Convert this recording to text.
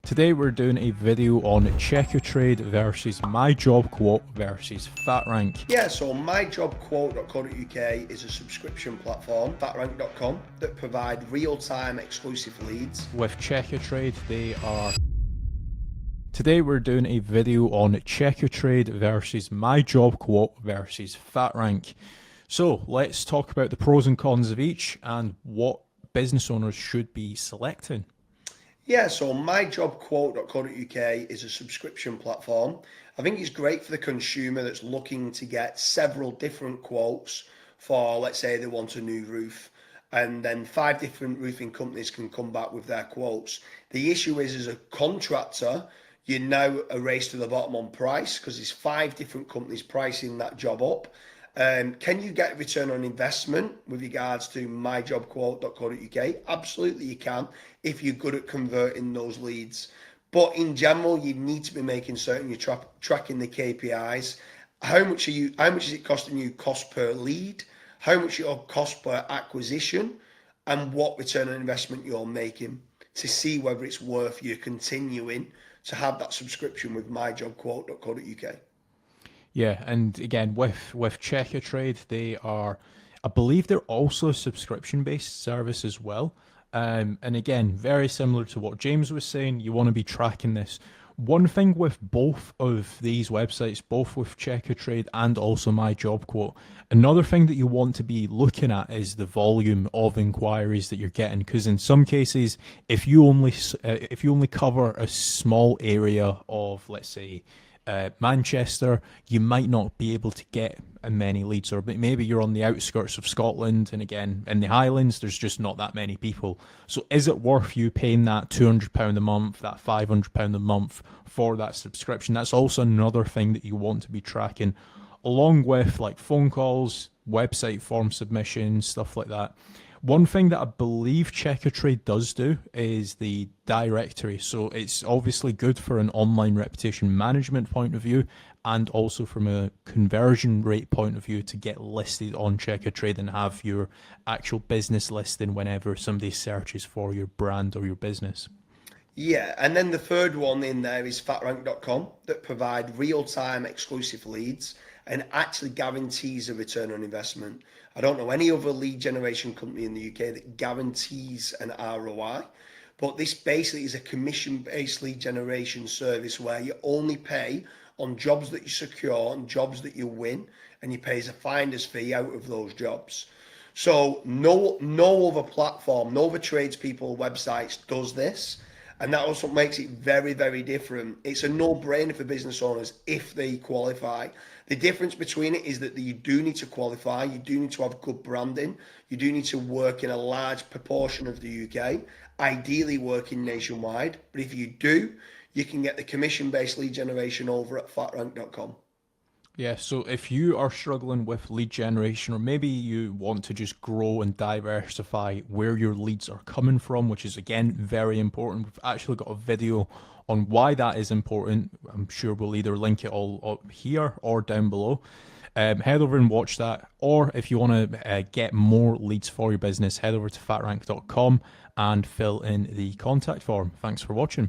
Today we're doing a video on Checkatrade versus MyJobQuote versus FatRank. Yeah, so myjobquote.co.uk is a subscription platform, fatrank.com, that provide real-time exclusive leads. With Checkatrade, Today we're doing a video on Checkatrade versus MyJobQuote versus FatRank. So let's talk about the pros and cons of each and what business owners should be selecting. Yeah, so myjobquote.co.uk is a subscription platform. I think it's great for the consumer that's looking to get several different quotes for, let's say they want a new roof, and then 5 different roofing companies can come back with their quotes. The issue is, as a contractor, you're now a race to the bottom on price because there's 5 different companies pricing that job up. Can you get return on investment with regards to myjobquote.co.uk? Absolutely you can, if you're good at converting those leads. But in general, you need to be making certain you're tracking the KPIs. How much is it costing you cost per lead? How much your cost per acquisition? And what return on investment you're making to see whether it's worth you continuing to have that subscription with myjobquote.co.uk. Yeah, and again, with Checkatrade, I believe they're also a subscription-based service as well. And again, very similar to what James was saying, you want to be tracking this. One thing with both of these websites, both with Checkatrade and also MyJobQuote, another thing that you want to be looking at is the volume of inquiries that you're getting. Because in some cases, if you only cover a small area of, let's say, Manchester, you might not be able to get many leads, or maybe you're on the outskirts of Scotland, and again in the Highlands there's just not that many people. So is it worth you paying that £200 a month, that £500 a month for that subscription? That's also another thing that you want to be tracking, along with like phone calls, website form submissions, stuff like that. One thing that I believe Checkatrade does do is the directory. So it's obviously good for an online reputation management point of view, and also from a conversion rate point of view to get listed on Checkatrade and have your actual business listing whenever somebody searches for your brand or your business. Yeah, and then the third one in there is fatrank.com, that provide real-time exclusive leads and actually guarantees a return on investment. I don't know any other lead generation company in the UK that guarantees an ROI, but this basically is a commission-based lead generation service where you only pay on jobs that you secure and jobs that you win, and you pay as a finder's fee out of those jobs. So no other platform, no other tradespeople websites does this. And that also makes it very, very different. It's a no-brainer for business owners if they qualify. The difference between it is that you do need to qualify, you do need to have good branding, you do need to work in a large proportion of the UK, ideally working nationwide. But if you do, you can get the commission-based lead generation over at fatrank.com. Yeah, so if you are struggling with lead generation, or maybe you want to just grow and diversify where your leads are coming from, which is again very important. We've actually got a video on why that is important. I'm sure we'll either link it all up here or down below. Head over and watch that. Or if you want to get more leads for your business, head over to fatrank.com and fill in the contact form. Thanks for watching.